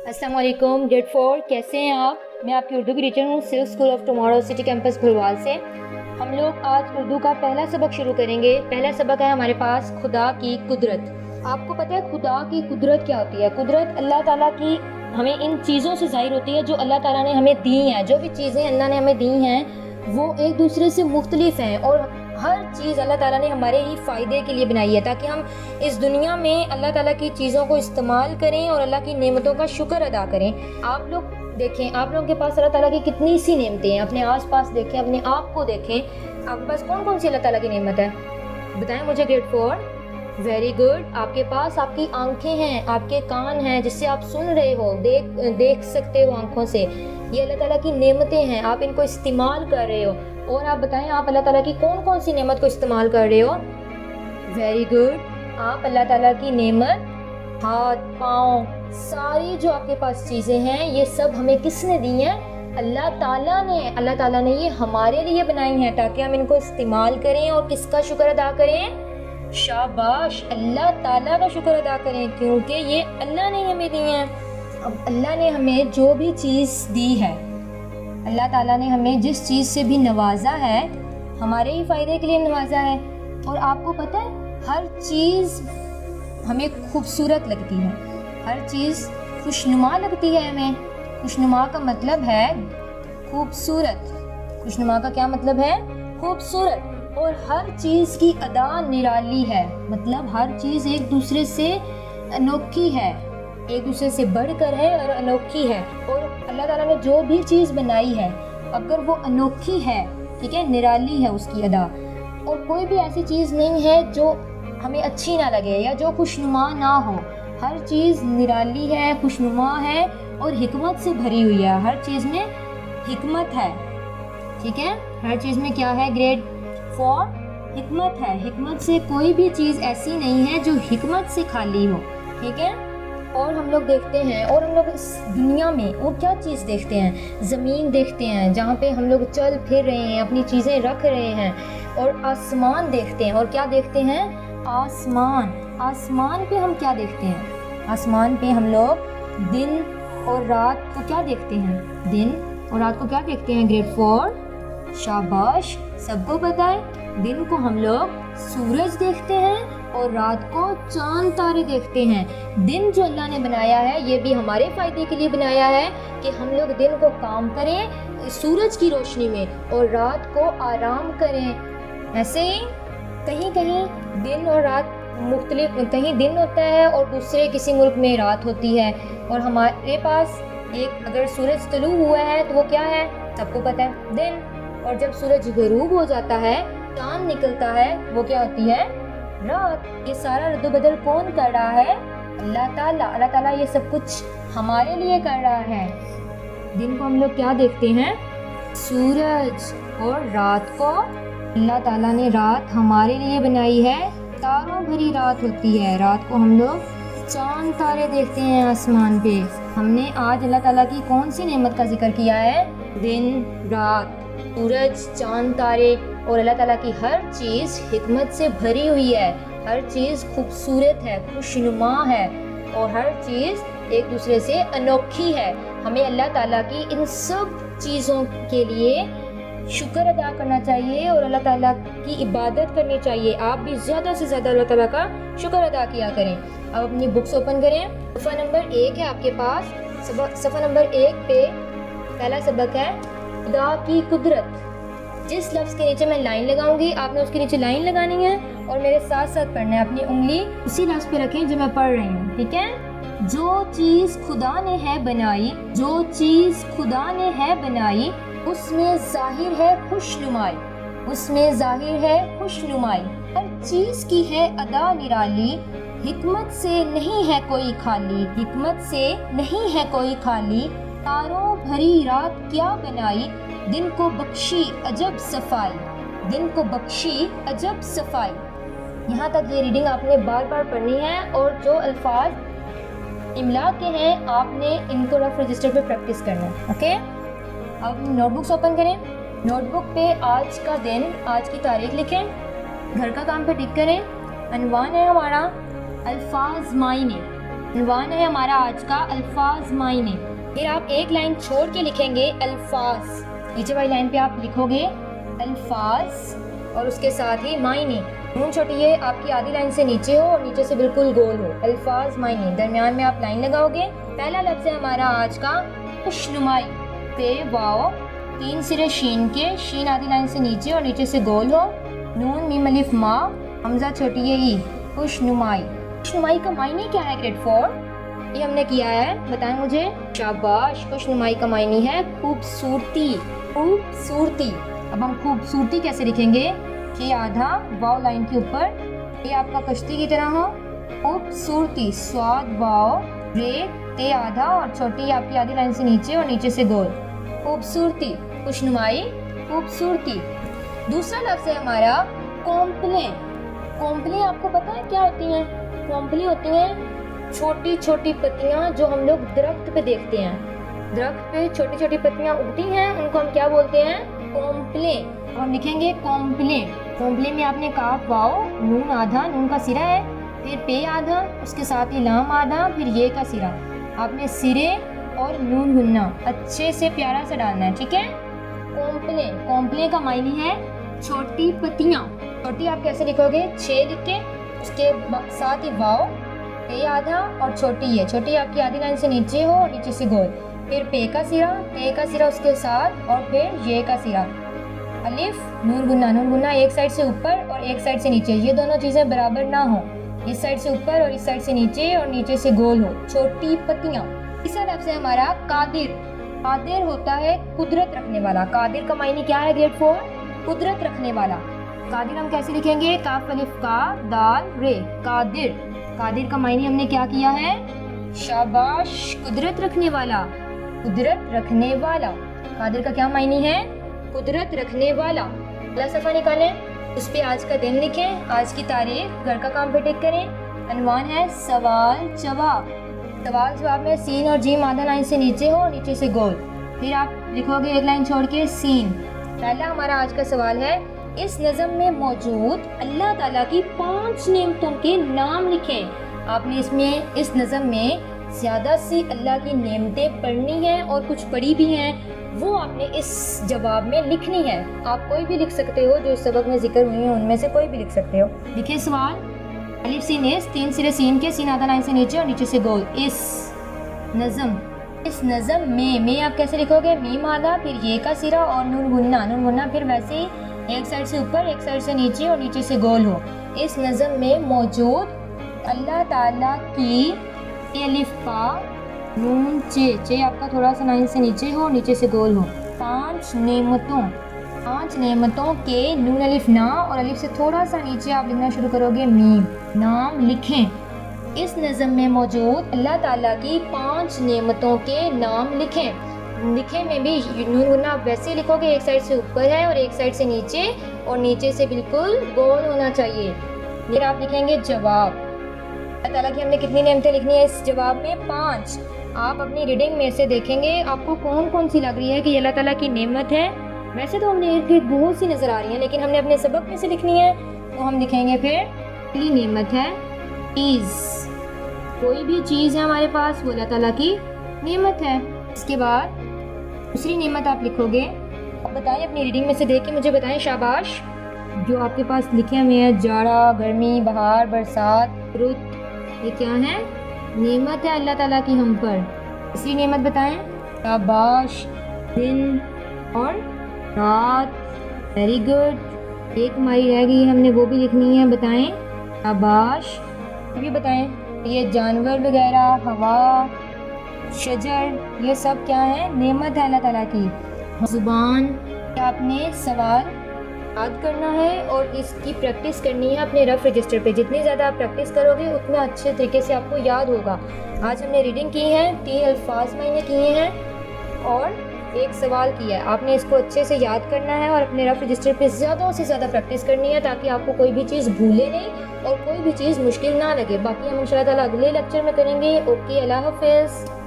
अस्सलाम वालेकुम ग्रेड 4 कैसे हैं आप। मैं आपकी उर्दू की टीचर हूँ silk school of tomorrow city campus Bhulwal से। हम लोग आज उर्दू का पहला सबक शुरू करेंगे। पहला सबक है हमारे पास खुदा की कुदरत। आपको पता है खुदा की कुदरत क्या होती है? कुदरत अल्लाह ताला की हमें इन चीज़ों से ज़ाहिर होती है जो अल्लाह ताला ने हमें दी हैं। जो भी चीज़ें अल्लाह ने हमें दी हैं वो एक दूसरे से मुख्तलिफ हैं और हर चीज़ अल्लाह ताला ने हमारे ही फ़ायदे के लिए बनाई है ताकि हम इस दुनिया में अल्लाह ताला की चीज़ों को इस्तेमाल करें और अल्लाह की नेमतों का शुक्र अदा करें। आप लोग देखें, आप लोगों के पास अल्लाह ताला की कितनी सी नेमतें हैं। अपने आसपास देखें, अपने आप को देखें, आपके पास कौन कौन सी अल्लाह ताला की नेमत है बताएं मुझे। Grade 4 very good. आपके पास आपकी आंखें हैं, आपके कान हैं जिससे आप सुन रहे हो, देख सकते हो आंखों से। ये अल्लाह ताला की नेमतें हैं, आप इनको इस्तेमाल कर रहे हो। और आप बताएं आप अल्लाह ताला की कौन कौन सी नेमत को इस्तेमाल कर रहे हो। Very good. आप अल्लाह ताला की नेमत, हाथ पाँव, सारी जो आपके पास चीज़ें हैं ये सब हमें किसने दी हैं? अल्लाह ताला ने। अल्लाह ताला ने ये हमारे लिए बनाई हैं ताकि हम इनको इस्तेमाल करें और किसका शुक्र अदा करें? शाबाश, अल्लाह ताला का शुक्र अदा करें क्योंकि ये अल्लाह ने हमें दी हैं। अब अल्लाह ने हमें जो भी चीज़ दी है, अल्लाह ताला ने हमें जिस चीज़ से भी नवाजा है हमारे ही फ़ायदे के लिए नवाजा है। और आपको पता है हर चीज़ हमें खूबसूरत लगती है, हर चीज़ खुशनुमा लगती है हमें। खुशनुमा का मतलब है खूबसूरत। खुशनुमा का क्या मतलब है? खूबसूरत। और हर चीज़ की अदा निराली है, मतलब हर चीज़ एक दूसरे से अनोखी है, एक दूसरे से बढ़कर है और अनोखी है। और अल्लाह ताला ने जो भी चीज़ बनाई है अगर वो अनोखी है, ठीक है, निराली है उसकी अदा, और कोई भी ऐसी चीज़ नहीं है जो हमें अच्छी ना लगे या जो खुशनुमा ना हो। हर चीज़ निराली है, खुशनुमा है और हिकमत से भरी हुई है। हर चीज़ में हिकमत है, ठीक है। हर चीज़ में क्या है? ग्रेड 4 हिकमत है। हिकमत से कोई भी चीज़ ऐसी नहीं है जो हिकमत से खाली हो, ठीक है। और हम लोग देखते हैं, और हम लोग इस दुनिया में और क्या चीज़ देखते हैं? ज़मीन देखते हैं जहाँ पे हम लोग चल फिर रहे हैं, अपनी चीज़ें रख रहे हैं। और आसमान देखते हैं, और क्या देखते हैं? आसमान। आसमान पे हम क्या देखते हैं? आसमान पे हम लोग दिन और रात को क्या देखते हैं? दिन और रात को क्या देखते हैं? ग्रेड 4 शाबाश, सबको पता है। दिन को हम लोग सूरज देखते हैं और रात को चांद तारे देखते हैं। दिन जो अल्लाह ने बनाया है ये भी हमारे फ़ायदे के लिए बनाया है कि हम लोग दिन को काम करें सूरज की रोशनी में और रात को आराम करें। ऐसे ही कहीं कहीं दिन और रात मुख्तलिफ, कहीं दिन होता है और दूसरे किसी मुल्क में रात होती है। और हमारे पास एक अगर सूरज तलू हुआ है तो वो क्या है? सबको पता है, दिन। और जब सूरज गरूब हो जाता है, चांद निकलता है, वो क्या होती है? रात। ये सारा रद्द-बदल कौन कर रहा है? अल्लाह ताला। अल्लाह ताला ये सब कुछ हमारे लिए कर रहा है। दिन को हम लोग क्या देखते हैं? सूरज। और रात को अल्लाह ताला ने रात हमारे लिए बनाई है, तारों भरी रात होती है। रात को हम लोग चांद तारे देखते हैं आसमान पे। हमने आज अल्लाह ताला की कौन सी नेमत का जिक्र किया है? दिन, रात, सूरज, चांद, तारे। और अल्लाह ताला की हर चीज़ हिकमत से भरी हुई है, हर चीज़ खूबसूरत है, खुशनुमा है और हर चीज़ एक दूसरे से अनोखी है। हमें अल्लाह ताला की इन सब चीज़ों के लिए शुक्र अदा करना चाहिए और अल्लाह ताला की इबादत करनी चाहिए। आप भी ज़्यादा से ज़्यादा अल्लाह ताला का शुक्र अदा किया करें। अब अपनी बुक्स ओपन करें। सफ़ा नंबर 1 है आपके पास। सफ़ा नंबर 1 पे पहला सबक है खुदा की कुदरत। जिस लफ्ज़ के नीचे मैं लाइन लगाऊंगी आपने उसके नीचे लाइन लगानी है और मेरे साथ साथ पढ़ना है। अपनी उंगली उसी लफ्ज़ पे रखें जो मैं पढ़ रही हूँ, ठीक है। जो चीज़ खुदा ने है बनाई, जो चीज़ खुदा ने है बनाई, उसमें ज़ाहिर है खुशनुमाई, उसमें ज़ाहिर है खुशनुमाई। हर चीज़ की है अदा निराली, हिकमत से नहीं है कोई खाली, हिकमत से नहीं है कोई खाली। तारों भरी रात क्या बनाई, दिन को बख्शी अजब सफाई, दिन को बख्शी अजब सफाई। यहाँ तक ये रीडिंग आपने बार बार पढ़नी है और जो अल्फाज इमला के हैं आपने इनको रफ रजिस्टर पे प्रैक्टिस करना है, ओके। अब नोटबुक्स ओपन करें। नोटबुक पे आज का दिन, आज की तारीख लिखें। घर का काम पे टिक करें। अनवान है हमारा अल्फाज मायने, उन्वान है हमारा आज का अल्फाज मायने। फिर आप एक लाइन छोड़ के लिखेंगे अल्फाज, नीचे वाली लाइन पे आप लिखोगे अल्फाज और उसके साथ ही मायने। नून छोटी है आपकी आधी लाइन से नीचे हो और नीचे से बिल्कुल गोल हो, अल्फाज मायने। दरमियान में आप लाइन लगाओगे। पहला लफ्ज़ है हमारा आज का खुशनुमाई। पे वाओ, 3 सिरे शीन के, शीन आधी लाइन से नीचे और नीचे से गोल हो। नून मीम अलिफ मा, हमजा छोटी है ई, खुशनुमाई। खुशनुमाई का मायने क्या है ग्रेड 4? ये हमने किया है, बताएं मुझे। शाबाश, खुशनुमाई का मायने है खूबसूरती, खूबसूरती। अब हम खूबसूरती कैसे लिखेंगे कि आधा वाव लाइन के ऊपर, ये आपका कश्ती की तरह हो। खूबसूरती, स्वाद वाव, रे ते आधा और छोटी आपकी आधी लाइन से नीचे और नीचे से गोल, खूबसूरती, खुशनुमाई, खूबसूरती। दूसरा लफ्ज़ है हमारा कॉम्प्ले। कॉम्प्ले आपको पता है क्या होती हैं? कॉम्प्ले होती हैं छोटी छोटी पत्तियां जो हम लोग दरख्त पे देखते हैं। दरख्त पे छोटी छोटी पत्तियां उगती हैं, उनको हम क्या बोलते हैं? कॉम्प्ले। हम लिखेंगे कॉम्प्ले। कॉम्प्ले में आपने काफ वाओ, नून आधा, नून का सिरा है, फिर पे आधा, उसके साथ ही लाम आधा, फिर ये का सिरा। आपने सिरे और नून गुन्ना अच्छे से प्यारा सा डालना है, ठीक है। कॉम्प्ले, कॉम्प्ले का मायने है छोटी पत्तियां। छोटी आप कैसे लिखोगे? 6 लिख के उसके साथ ही वाओ, पे आधा और छोटी है, छोटी आपकी आधी लाइन से नीचे हो और नीचे से गोल, फिर पे का सिरा उसके साथ और फिर ये का सिरा। अलिफ, नून गुन्ना एक साइड से ऊपर और एक साइड से नीचे, ये दोनों चीज़ें बराबर ना हो, इस साइड से ऊपर और इस साइड से नीचे और नीचे से गोल हो, छोटी पत्तियां। तीसरा लफ्ज़ है हमारा कादिर। कादिर होता है कुदरत रखने वाला। कादिर का मायने क्या है ग्रेड 4? कुदरत रखने वाला। कादिर हम कैसे लिखेंगे? काफ अलिफ का, दाल रे, कादिर। कादिर का मायने हमने क्या किया है? शाबाश, कुदरत रखने वाला, कुदरत रखने वाला। कादिर का क्या मायने है? कुदरत रखने वाला। अगला सफ़ा निकालें, उस पर आज का दिन लिखें, आज की तारीख, घर का काम पे टिक करें। अनवान है सवाल जवाब। सवाल जवाब में सीन और जीम आधा लाइन से नीचे हो, नीचे से गोल, फिर आप लिखोगे एक लाइन छोड़ के सीन। पहला हमारा आज का सवाल है, इस नज़म में मौजूद अल्लाह ताला की 5 नेमतों के नाम लिखें। आपने इसमें इस नज़म में ज़्यादा सी अल्लाह की नेमतें पढ़नी हैं और कुछ पढ़ी भी हैं, वो आपने इस जवाब में लिखनी है। आप कोई भी लिख सकते हो, जो इस सबक में जिक्र हुई है उनमें से कोई भी लिख सकते हो। देखिए सवाल, अलिफ सीन इस, 3 सिरे सीन के, सीन आधा लाइन से नीचे और नीचे से गोल। इस नज़म में आप कैसे लिखोगे? मीम आधा, फिर ये का सिरा और नून गुन्ना फिर वैसे ही एक साइड से ऊपर एक साइड से नीचे और नीचे से गोल हो। इस नज़म में मौजूद अल्लाह ताला की, अलिफ पा, नून चे आपका थोड़ा सा लाइन से नीचे हो, नीचे से गोल हो। 5 नेमतों के, नून अलिफ ना और अलिफ से थोड़ा सा नीचे आप लिखना शुरू करोगे मीम, नाम लिखें। इस नज़म में मौजूद अल्लाह ताला की 5 नेमतों के नाम लिखें। लिखे में भी नून गुन्ना आप वैसे ही लिखोगे, एक साइड से ऊपर है और एक साइड से नीचे और नीचे से बिल्कुल गोल होना चाहिए। फिर आप लिखेंगे जवाब। अल्लाह ताला की हमने कितनी नेमतें लिखनी है इस जवाब में? 5। आप अपनी रीडिंग में से देखेंगे आपको कौन कौन सी लग रही है कि अल्लाह ताला की नेमत है। वैसे तो हमने इर्द गिर्द बहुत सी नज़र आ रही हैं, लेकिन हमने अपने सबक में से लिखनी है, तो हम लिखेंगे फिर पहली नेमत है चीज़। कोई भी चीज़ है हमारे पास, वो अल्लाह ताला की नेमत है। इसके बाद दूसरी नेमत आप लिखोगे। अब बताएं, अपनी रीडिंग में से देख के मुझे बताएं, शाबाश। जो आपके पास लिखे हुए हैं, जाड़ा, गर्मी, बहार, बरसात, रुत, ये क्या है? नेमत है अल्लाह ताला की हम पर। तीसरी नेमत बताएं, शाबाश। दिन और रात, वेरी गुड। एक हमारी रह गई, हमने वो भी लिखनी है, बताएं, शाबाश। अभी बताएं, ये जानवर वगैरह, हवा, शजर, ये सब क्या है? नेमत है अल्लाह ताला की। ज़ुबान, आपने सवाल याद करना है और इसकी प्रैक्टिस करनी है अपने रफ रजिस्टर पे। जितनी ज़्यादा आप प्रैक्टिस करोगे उतना अच्छे तरीके से आपको याद होगा। आज हमने रीडिंग की है, 3 अल्फाज मैंने किए हैं और एक सवाल किया है। आपने इसको अच्छे से याद करना है और अपने रफ रजिस्टर पे ज़्यादा से ज़्यादा प्रैक्टिस करनी है, ताकि आपको कोई भी चीज़ भूले नहीं और कोई भी चीज़ मुश्किल ना लगे। बाकी हम इंशाल्लाह ताला अगले लेक्चर में करेंगे। ओके, अल्लाह हाफ़िज़।